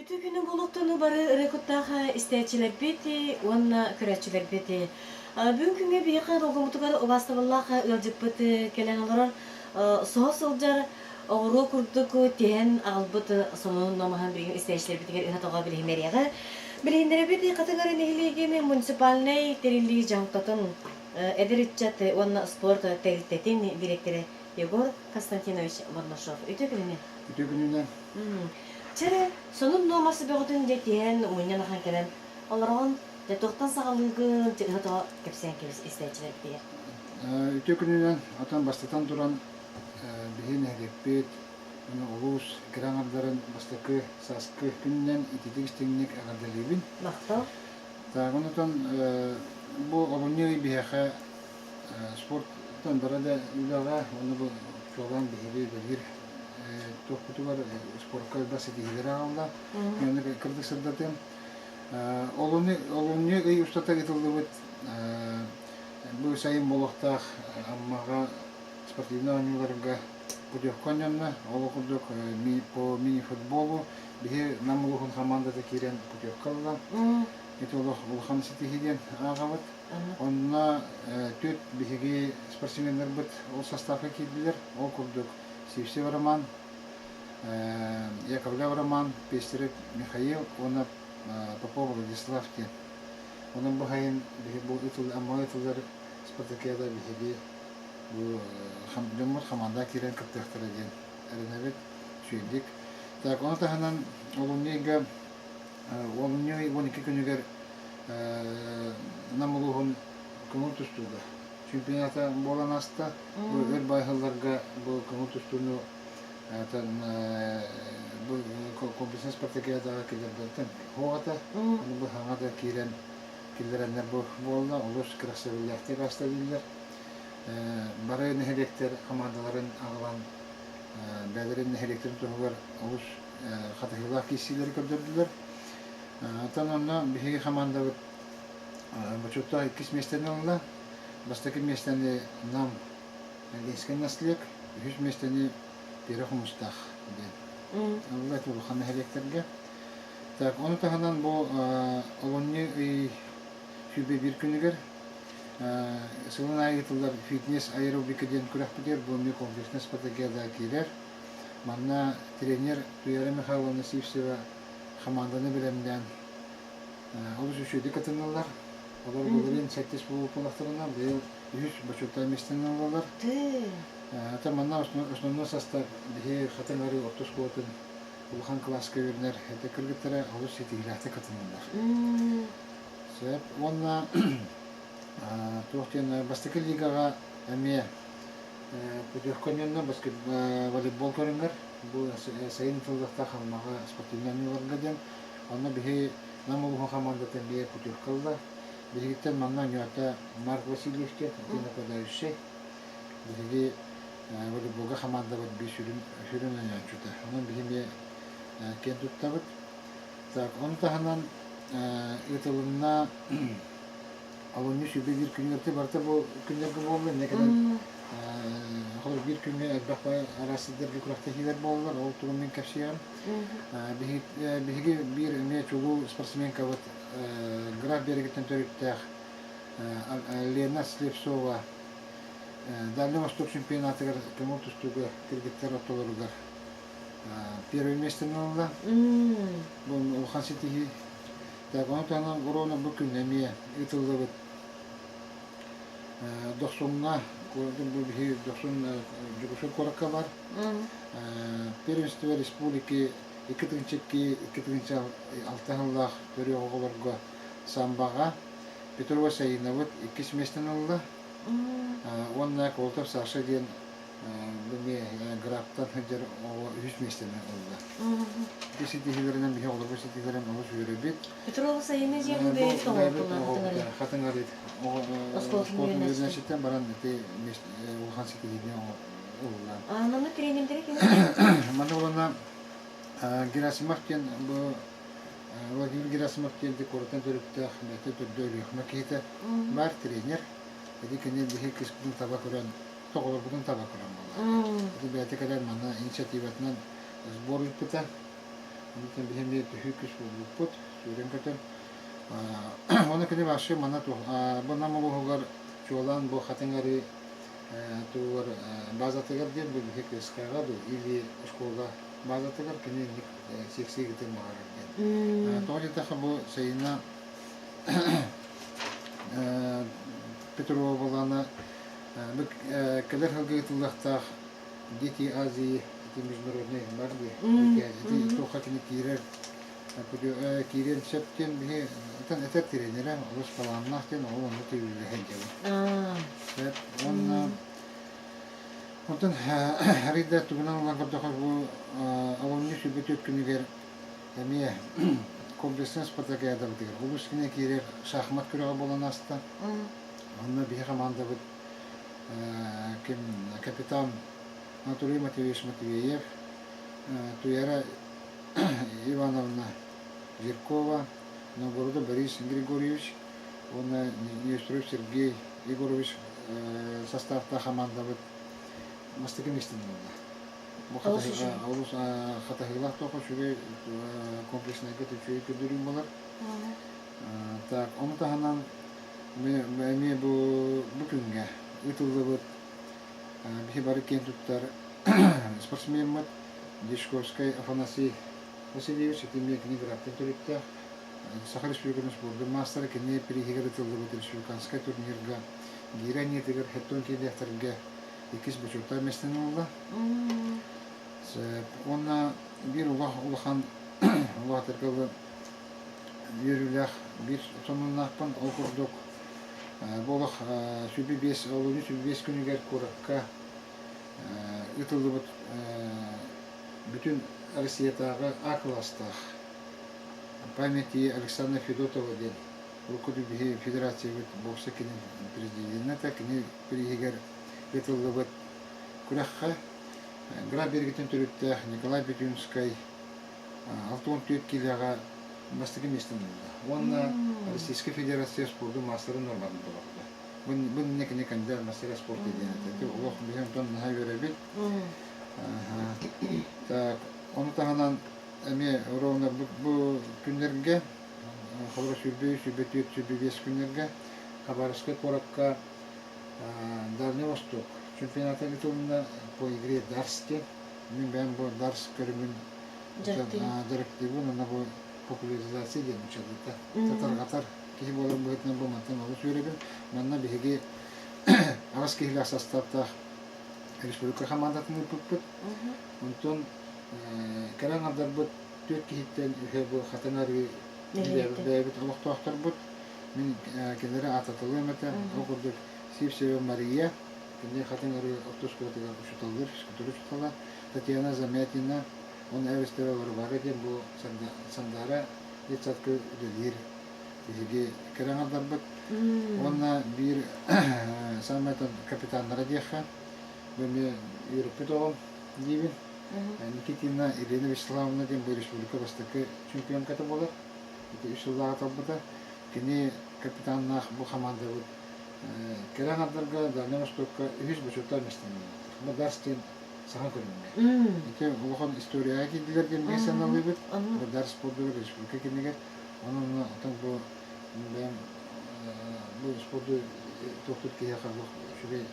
Bütün günü buluktunu barı rekutaha isteyiciler biti, onunla küreççiler biti. Bugünkü bir yakın rogomutukar obasta vallaha ılcık biti gelen olarak soğuk olcar oğru kurduk tihen albıtı sonun nomahan bir gün isteyiciler biti gel inat oğa bilihim eriyaga. Bilihindere biti kategori nehiligi mi municipalney terilliği jantatın Ederitçat onunla spor tehditletin direktörü Yegor Konstantinovich Varnashov. Ütü gününe. Bütün gününden Çere sonun noması bir diyen oynayan hangiren onların de doktan sağlığı hata kepsen kebis isteyiciler diye. Ütü gününden atan bastatan duran bihin hedefbet ulus kıranlardan bastakı saskı günden itidik istinlik agadalibin. Makta. Tağınıtan bu olunyu bihaha sporttan barada ulağa onu bu çoğan bihibi belir tohbutu var sportka basit ihlera alda. Yani kırdık sırdatım. Olunyu iyi ustata getirdi bu sayın molokta ammaga спортивный oyunlarga путевканнарна, олокудук мини футболу, бихе намулухун командада кирен путевкалла. Это улхан ситихиден агават. Онна төт бихеге спортсменнер бит ол составка кирдилер. Ол курдук Севсев Роман, Яковлев Роман, Пестерев Михаил, она Попов Владислав те. Onun bu hayın bu itul amma itullar Spartakiyada bihedi bu hamdumur hamanda kiren kaptahtara gen erenevet söyledik. Tak onu tahanan olunniga olunniga 12 günüger namuluhun kumul tustuda. Çempionata bolan hasta bu el bayhallarga bu kumul tustunu tan bu kompetisi Spartakiyada kilerden hoğata bu hangada kiren Kildirenler bu bolda ulus kırasabilirler, rastlayabilirler. Barayın nehirlikler komandaların ağılan belirin nehirliklerin tohular ulus katahillah kişileri gördürdüler. Tanımla bir komanda bu çokta ikis mesleğini onunla. Bastaki mesleğini nam gençken nasılıyık, yüz mesleğini bir humustak. Allah bu kan nehirliklerge. Tak onu tahanan bu olunyu Şüphe bir günüger. Sılın ayıtıllar fitness aerobika diyen kurak bilir. Bu mi konfesine Spartakiyada kirer. Manna trener Tuyara Mikhailova Sivseva komandanı bilemden oluşu şöyle katılırlar. Onlar bunların 8 bu kulaklarından değil 100 başlıkta mesleğinden olurlar. Hatta manna основной состав bir katılları orta skoğutun Ulhan klaska verner. Hete kırgıtlara olur setihlahta katılırlar. Sebab ona tuhtiyan bastakil ligaga amiye putihkanyanna basket voleybol körünler bu sayın fıldakta kalmağa sportivnani vargadan ona bihi namuluhu komandatan biye putihkalda birlikten manna niyata Mark Vasilyev'te tine kadar şey bihi voleybolga komanda var bir sürün yançuta onun bihi kent tuttavat tak onu tahanan Itılına alınmış bir günlerde barta bu günlerde bollar ne kadar bir günde ekbah arasıdır bir kuraktakiler bollar o turumun kapşıyan bir ne çoğu sportsmen kavat graf bergitten törüktah Lena Slevsova Дальний Восток чемпионатыгар кому тустуга киргиттер отолоругар первое место нолла бұл Улхан Ситихи Так, он там корона букин немие, это вот досунна, кое-что будет доsun juga koraka var. Первенство республики ikitincek altınlar görüyor oğullarga sambaga. Petrova sayınavat ikis mesten oldu. Onlar koltuğu saçı diyen beni graftan hıcar o 100 mesten oldu. Bir sitihlerden bir olur, bir sitihlerden olur şöyle. Petrova sayını diyen bir tohumlar. Katınlar it. O spor üniversiteden baran de Ulhan sitihlerden olurlar. Anlamda treningleri kim? Mana olana Gerasimov diyen bu Vladimir Gerasimov diyen de korutan törükte hükümete dörüyor. Makiyete var trener. Jadi kini bihi kisbun tabak orang, tokoh berputun tabak orang. Jadi berarti kadang mana inisiatifnya sbor itu kita, Онтон бихеме төхүкүс булуппут, сүрен көтөн. Оны кини башы мана ту. Бuna мулугар чуалан бу хатыңари туар базатыгар ден бу бихек эскага ду или школга базатыгар кини секси гитер магар ден. Толи таха бу сайына Петрова балана бу келер хагытылдахтах Дети Азии, это международный барды, это то как не кирер, кирер септен бе, это тренера, лучше паланнахтен, он это видел. Он рида тугнал на гордохах бу, он не шибетет книгер, ами комплексный спартак я давтер. Лучше не кирер шахмат курага баланаста, он на бе команда вот капитан Анатолий Матвеевич Матвеев, Туяра Ивановна Зеркова, Новгорода Борис Григорьевич, он Неустроев Сергей Егорович, состав та команда вот мастаким истинного. Олус хатахилах только шуге комплексный год чуе кудурим балар. Так, он таханан мне бу букинга итулды вот бихи кентуттар спортсмен мат Дешковский Афанасий Васильевич, это мне книга раптен Сахар республиканы спорды мастер кене перехигер итулды вот республиканская турнирга гирани тигер хеттон кедехтерге икис бучурта местен олда. Онна бир улахан улах теркелы бирүлях бир сонуннахпан окурдук Болох сүбибес, олуни сүбибес күнігер көрікка ұтылды бұд бүтін Россиятағы А-кластақ памяти Александра Федотова ден. Рукуды бігі федерация бұд боксы кенен президентіне та кене перегер ұтылды бұд күраққа Грабергетін түріттәқ Николай Бетюнскай 6-14 келяға мастығы местен болды. Онна Российская Федерация спорта мастері нормально болады. Бұл некіне кандидат мастері спорт еден. Олық бігін тон наға көрі бет. Так, оны тағынан әме ровна бұл күндерге, қолы сүрбес күндерге, Хабаровская қораққа Дальний Восток. Чемпионата литовында по игре Дарсте. Мен бән бұл Дарс көрімін директиву, на бұл популяризация ден учады. Татар-қатар кесі болар бұғытынан болматтан олы сөйлебін. Манна бігеге ағыз кейлі состаттақ республика командатын ұпып-бұд. Онтон кәрәң абдар бұд 4 кейттен үхе бұл қатанары бәйбіт олықтуақтар бұд. Мен кендері ататылы мәті оқырдық Сивсева Мария. Кенде қатанары оқтус көтіға ұшыталдыр, шүкітірі ұшытала. Татьяна Замятина. Он әвестері бары ден бұл сандары етсатқы үлелер. Бізге кәрәң абдар бұд. Онна бір самайтан капитанлары деха. Бөме үйріппет оғым дейбін. Никитина Елена Вячеславовна ден бұл республика бастықы чемпион кәті болар. 3 жылдағы талбыда. Кене капитаннақ бұл команда бұд. Кәрәң абдарға Дальний Востокқа 3 бұчырта местен. Бұл дарстен саған көрінме. Ете оған историяға кеділер кемге сәналы бұд. Бұл дарс спордығы республика кемегер. Оның отын бұл спорды тоқтыр кейе қағылық шүрей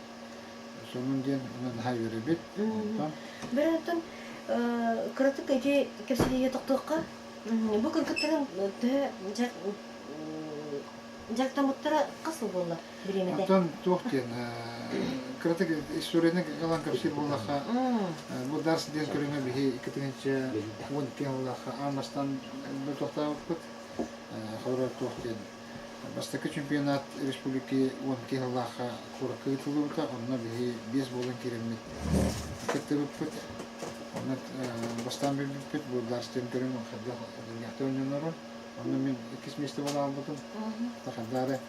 сонун ден унан хайвери бит. Бер атын кратык эти кепсилиге токтокка бу кыргыттарын жактамыттара касыл болла биремеде. Антон токтен кратык историяны калан кепсил боллаха бу дарс ден көрүнгө бихи кетинче вон келлаха амастан бу токтап кут хора токтен Бастакы чемпионат республики он келлаха куракы тулута онна бихи 5 болын керемет кеттебит. Онна бастан бит бу дарстен көрүнгө хадда яктоннору. Онна мен 2 месте бола алдым. Тахадары.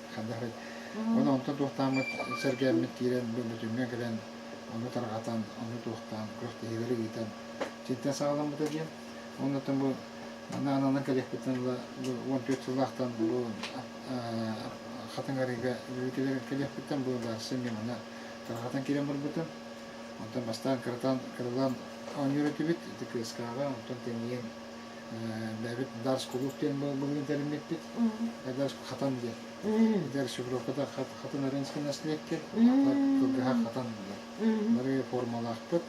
Онна онта токтамыт сергемет кирен бүтүнгө келен онна таргатан онна токтан көктө хевери гитен. Четтен сагалам бут экен. Онна там бу Ана калехпетен ла 14 жылдақтан бұл қатынғариға үлкелер калехпетен бұл дарсы мен ана тарғатан керем бір бұтын. Онтан бастан кырылан он үйреті бит, КСК-ға, онтан тенген бәбит дарс кулук тен бүгін тәріммет бит. Дарс хатан дер. Дарс шифровкада хатын аренский наследник. Кылгыха хатан дер. Бары формалах бит.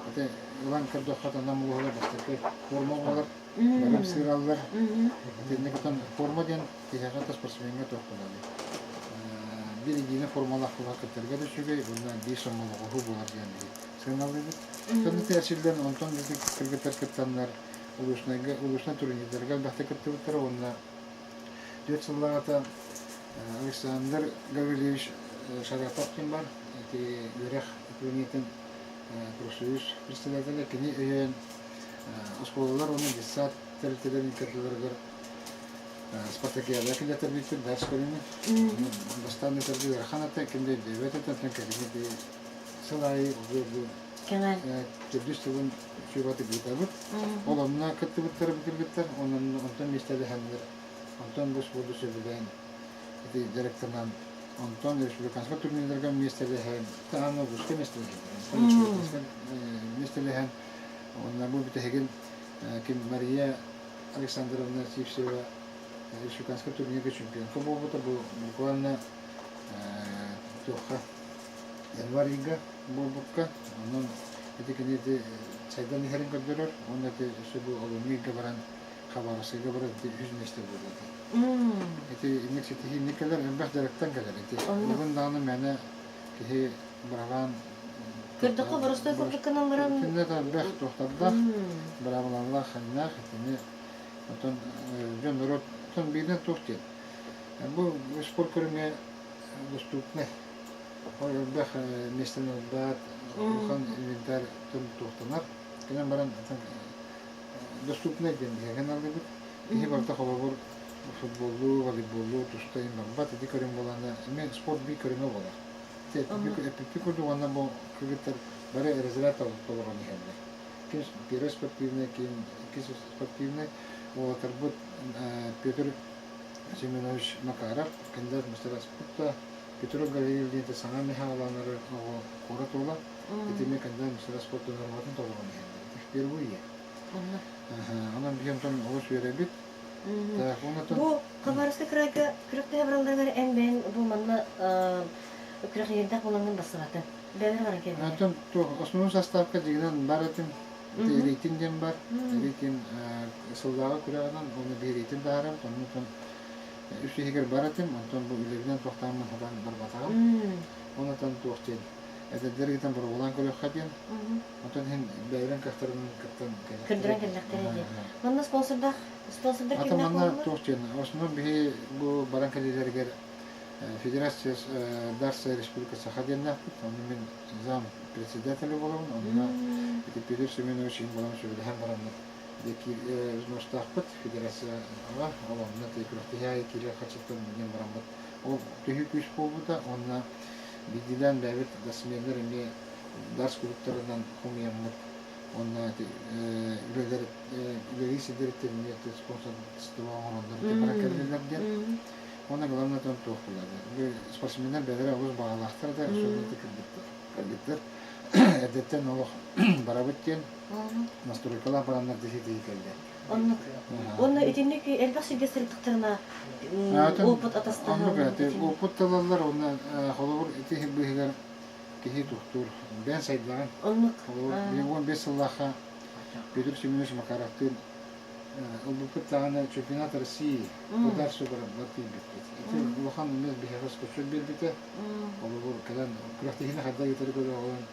Ate ulan kerdo hatan namluhlar bastaki forma olar. Barım sırallar. Ne kadar forma diyen ticaret sportsmenga topladı. Birigine formalar kulaketlerge düşüyor. Bundan bir sommalı ruhu bular yani. Sınavlıydı. Sonra tercihlerin ondan dedik kırgıtlar kıtanlar ulusuna turnirlerge bahte kıttıkları onunla 4 yıllarda Alexander Gavrilevich Şarapovkin var. Yürek Ukrayna'nın профсоюз председателя кини өйен осколалар оны десат территорияларын кертелерге спартакиада килетер бит дәрс көрүнү бастан терди раханата кимде девете тен кегиде сылай бу Kemal. төбүстүгүн чугаты битабыт олонна кеттибиттер битирбиттер онтон местеде хәмдер онтон бус болду сөбүден директордан Антон республиканская турнирлерге местеле һәм таңны бушка местеле һәм онна бу битеген ким Мария Александровна Сивсева республиканская турнирге чемпионка болду бу буквально тоха январьга болбукка анан этикенеде сайдан херин көрдөрөр онда те сөбү олумига баран хабарсыга барат 100 месте болду. Это инекситихи никелер эмбах директан келер. Бүгүн даны мене ки барган Кырдыкка барыстай көрдүккөнөн барам. Кинде да бах тохтадда. Барабалалла ханнах этини отон жөнөрөт тон биден тохтет. Бу спорт көрүмө доступны. Ой бах местен бат хан инвентарь тон тохтанар. Кинен баран доступны деген алды бит. Ки барта хабар футболу, волейболу, тустайын барбат, эти көрім болanda, мен спорт бий көріме болар. Эпипи көрді оңна бұл көгеттер бәрі резерват толырған ехенде. Кем первый спортивный, кем спортивный, ол тарбут Петр Семенович Макаров, кандидат мастера спорта, Петр Галиев дейті саңа мехаланары қорат ола, етеме кандидат мастера спорта норматын толырған ехенде. Впервые. Анан бігентон олыс веребит, Бу Кабарыска крайга крыкта хабарларга энбен бу манна крахиердак буланган басыбаты. Бәлер бар экен. Антон то основной составка дигән бар этим рейтингден бар. Рейтинг сылдагы күрәгән аны бер рейтинг дарам, аны үсү һигер бар этим, антон бу илегән тохтамын хадан бар батагам. Аны тан тохтен. Это директен бар булан көрәк хадин. Антон һәм бәйрән кахтарын каттан. Кырдыран келләктәре. Манна спонсорда кимнәр Атаманна тохтен. Основной бе бу баран кәлеләргә Федерация Дарса Республикасы хадинна, аны мен зам председателе булам, аны Петр Семенович булам шугы һәм барамны. Деки Ростахпат Федерация ала, алымны текрохтия кире хачыктан мен барамны. Ол төһү күч болбута, аны бидилән Давид Дасмендер инде дарс клубтарынан хумиямны. Аны үлеләр сидертерне спонсорство алгандар, баракаллар. Ona главное там тоқылады. Спортсмендер бәдері өз бағалақтар да сөйлеті кірдіктер. Әдеттен олық барабыттен настройкалар баранлар десеті екелді. Оны етенлік әлбақ сүйгесірілдіктеріне опыт атастығы? Опыт талалар, оны қолығыр еті бұйығар кехи тұқтыр. Бән сайдылаған. Мен 15 жыллаға Петр Семенович Макаровтың Улбукыттағаны чемпионат России удар сугарам латин битти. Улахан мен бихарас көчөт бербите. Олур калан крахтихина хадда гетер көрөгөн.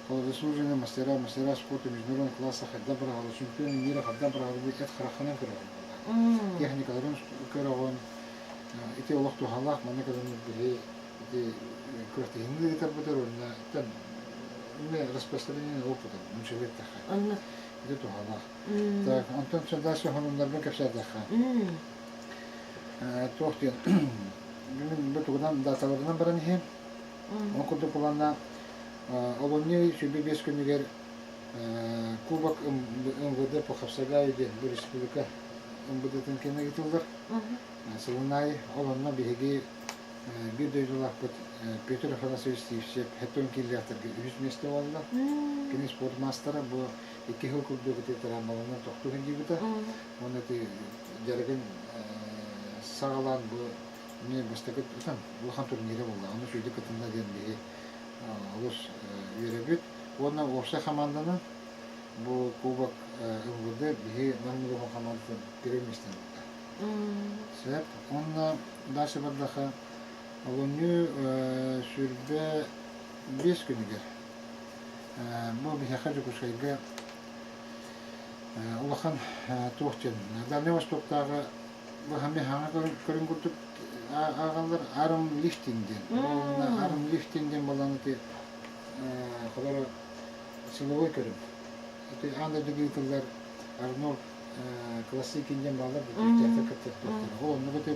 Ол заслуженный мастера спорта международного класса хадда брагалы чемпион мира хадда брагалы бит харахана көрөгөн. Техникаларын көрөгөн. Ити олохту халах мана калан биле ити крахтихина гетер бөтөрөнө. Тан мен распространение опыта мучелетта. Анна Это тухала. Так, Антон Чандашев ханымдарга кепсәдәхә. Тохтен. Мен бу тугдан даталарынан баран һәм. Окуды планна Олонье шүбе 5 көннегер кубок МВД по Хавсагайде бу республика МВД тенкене гитилдер. Сылынай Олонна биһиги bir döydülak bu Peter Afanasьевич Stevşep Heton Kiliyahtırgı 100 mesle oldu. Kini sport mastera bu 2 yıl kurdu gıtı travmalarından toktuğun gibi de. Onu da jargın sağalan bu ne baştaki tutan ulhan turniri oldu. Onu şöyle katında geldi. Alış yürübüt. Ona orta komandana bu kubak ılgıdı bir namlı komandası girilmişti. Sebep onunla daha sonra daha onu sürbe 5 günüge. Bu bir hakikaten kuşayga ulakhan tohçen. Dalne Vostok'tağı bu hem hangi körün kurtuk ağalar arım liftingden. Arım liftingden balanı ki kadar sılavoy körün. İşte anda düğütler Arnold klasik inden bağlar bir tefek onu da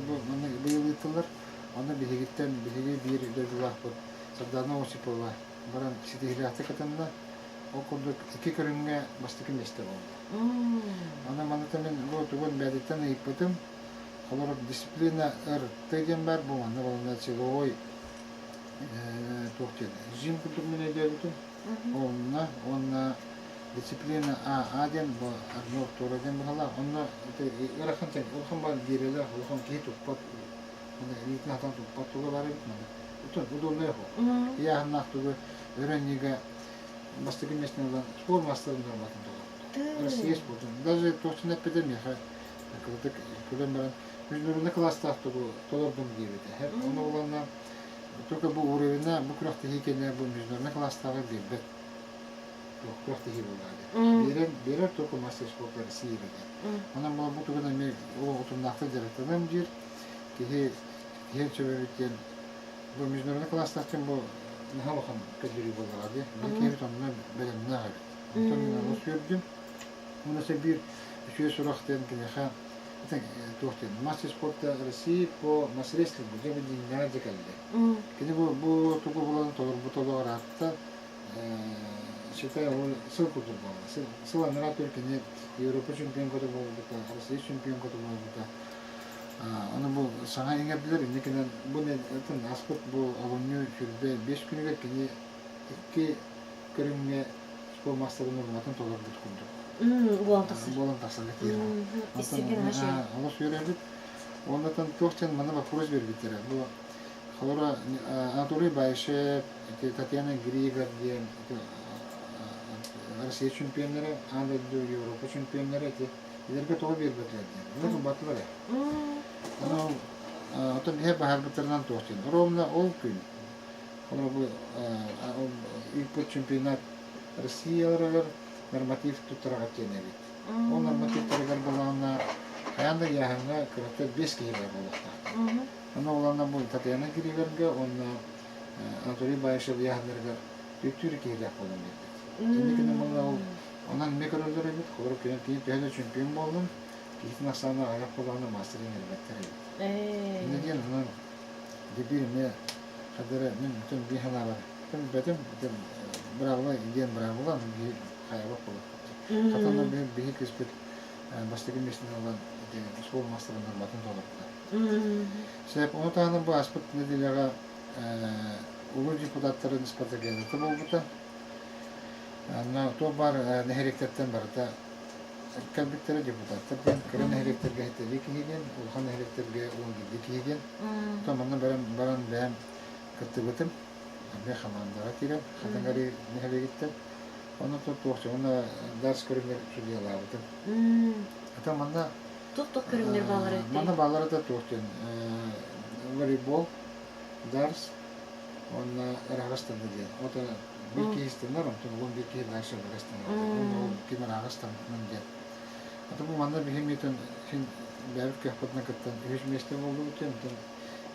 bu yıl yıtılır. Onu bihigitten bir dördülah bu. Sardana Osipova. Baran sitihilahta katında o kurduk 2 körünge bastıkı meste oldu. Ona manatamen bu tuğun bədikten ipatım. Olarak disiplina teyden var bu anda balında çeloy tohçed. Jim kurduk mene diyordu. Onna disiplina aden bu Arnold Toraden bahala onna ırakhan sen ulhan bal direler ulhan ki tupat ona ilk hatan tupat tola var etmedi. Bu da ne ho? Ya nahtı öğrenci bastıkı mesleği olan spor masterından bakın tola. Россия спортун. Даже точно эпидемия ха. Кырдык көлем баран международный класста bu толордун дебете. Hep onu olanlar только bu уровня bu kuraqta hekene bu международный класстагы бебет. Bu kuraqta hek bolады. Берер только мастер спорта Россияга. Она мала bu тугана ме о отунакта жаратанам жер. Ки хер чөбөтен bu международный класстагы bu нахалхан кадри болады. Бекер тонна белемне гайт. Антонина Лосюрдин. У нас bir еще сурахтен кенеха. Это тохтен. Мастер спорта России по мастерству где бы деньги закалды. Кене bu тугу булан толор bu толор атта считаю ссылку турбал. Сыла наратор кене Европа чемпион года болду, Россия чемпион года болду. Аны bu саңа эңердилер. Некенен bu ne атын аспыт bu алынны жүрбе 5 күнгө кене 2 көрүнгө spor masterının olmadığını tolar tutkundu. Bulan tasar. Bulan tasar getirdi. İstediğin her şey. Allah söyledik. Ondan tohçan bana вопрос verdiler. Bu Xora Anatoly Bayshev, Tatiana Grigar diye Rusya çempionları, Anadolu Avrupa çempionları ileride tohum verdiler. Bunu battılar ya. Onu otan hep bahar bitiren tohçan. Ровно ol gün. Xora bu ilk çempionat Россиялар норматив туттарагат кенебит. Ол норматив тарагар болғанна хаянда яханга кыракта 5 килограмм болуқта. Ана оларна бұл Татьяна Гриверге, онна Анатолий Байшев яхандарга 4 килограмм болуын берді. Кенекені мұлла ол онан мекарөлдер емет, қолыр кейін түйені чемпион болдым, кейтін ақсаны аяқ болғаны мастерин әлбәттер емет. Неден онан дебір ме қадыры мен бүтін бейхана бар. Бәтім Bravo, indian bravo lan bir hayal olur. Katanlar bir kısmet baştaki mesleği olan spor masterından bakın dolapta. Sebep onu tanım bu aspet nedeniyle ulu deputatların ispatı geldi. Tabi bu da to bar neherekterden var da kalbikleri deputatlar ben kırın neherekterge hittelik higen, ulhan neherekterge ulun gidik higen. Tamamına baran beğen kıttıbıtım. Ben xamandara tirem, xatangari nehele gittim. Onu tuttuğça, onu ders körümler şuraya aldım. Hatta bana Tuttuk körümler bağlar etti. Bana bağlar da tuttum. Voleybol, ders, onu Ağustos'ta diye. O da bir ki istenler, onu bir ki dersi Ağustos'ta. Onu kimin Ağustos'ta diye. Hatta bu bana bir himiyetin şimdi berk kapatına kattan. Üç meşte oldu bu temten.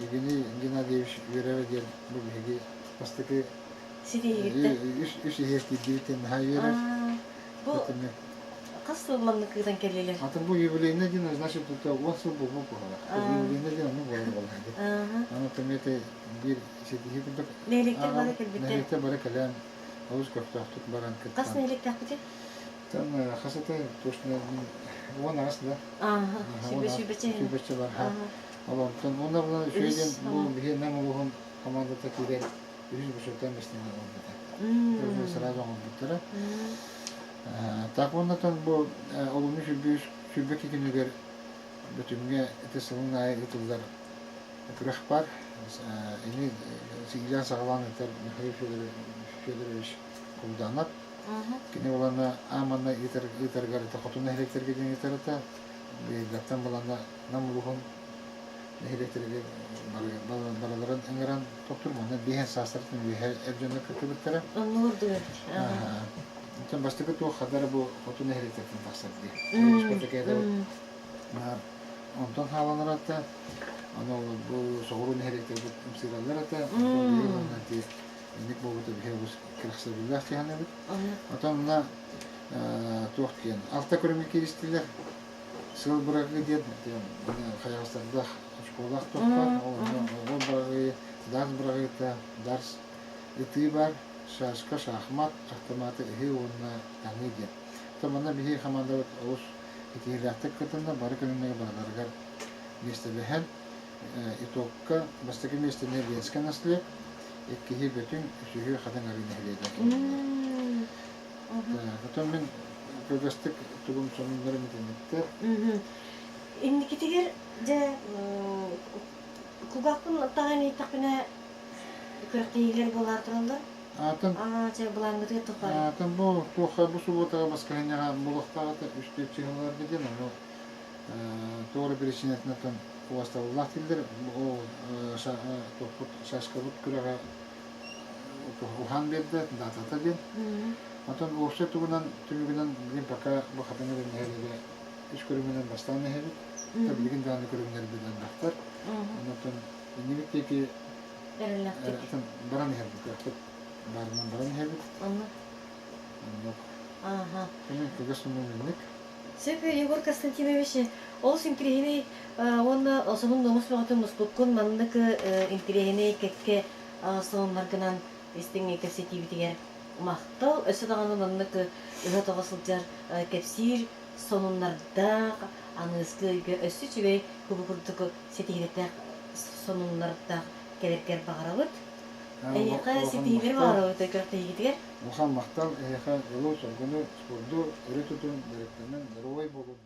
Evini Gennadievich görev diye bu bilgi. Pastaki Siteye gitti. Üç ehirti diviten hayır. Bu kaç yıllıktan geldiler? Hatta bu юбилейный день, значит, это у вас был bu kadar. Bu юбилейный день onu böyle. Ama temete bir şey değil. Neylikler var ki bitti. Neylikler var ki lan havuz kafta baran kıt. Kaç neylikler bitti? Tam hasata точно он aslında. Şübeci. Şübeci var. Алартан онда була шөйден Үс, бу бие нам улугун командада кирен үрүз бушуктан местен олду. М. Сразу он буттара. Так оннан бу олуну шүббек кигенегер бүтүнгө этесилин ай ытылдар күрөх бар. Эми сигилен сагалан этер Михаил Федорович кулданат. Кини болана аманна итергер та хотуна электрге ден итерата. Гаттан болана нам улугун электрге бараларын эңеран токтурмана биһен састыртын биһе эржөнө көтүбүттера. Нурду. Тем бастыгы то хадара бу хотуна электрге тасырды. Онтон халанарата аны бу согурун электрге имсираларата. Ник болуп биһебус кирхсабыллах тиһанабыт. Атамна тохтен алта көрөмө киристилер. Сыл бырагы дед, хаягастарда школах тохпар, ол бырагы, дарс бырагы та дарс ити бар, шашка, шахмат, автоматы ихи онна таңы дед. Тамана бихи хамандавыт оус итиляқтык кытында бары көнүнеге бараларгар местелехен, итокка бастаки местене венска насле, эккихи бөтүн үсүхү хадан арина хиледа. Потом мен көгөстүк тугум сонундары метенеттер. Индикитигер же кугакпын тагын итакпына көрөктейлер болар туралдар. Атын Же булаңгыды топар. атын бу тоха бу субботага басканяга булактагы үстүп чыгалар деген, но тоора перечинетнен уаставуллах тилдер, о шашкабыт күрәгә ухан берді, датата ден. Атын осы тугунан түгүнөн билим пока бу хатаны нәһәлеге үч көрүмөнөн бастан нәһәле. Таблигин даны көрүмнөр билен бактар. Атын немектеки Эрелактык. атын баран нәһәле кыркып барынан баран нәһәле. Ага. Мен көгөсүнөн билек. Сөпө Егор Константинович, ол синкрихини онна осонун номус багатын муспуккун маннык инкрихини кекке соннаргынан истинге кесетибитигер мактал өсө даганы маннык ыга тогосылжар кепсир сонуннарда аныскы өсү чүбей кубукурдук сетигирете сонуннарда келеркер багарабыт. Эйка сетигир багарабыт көрөктөгүтүгер. Ухан мактал эйха жолу соргуну спорду өретутун директорунун рой болуп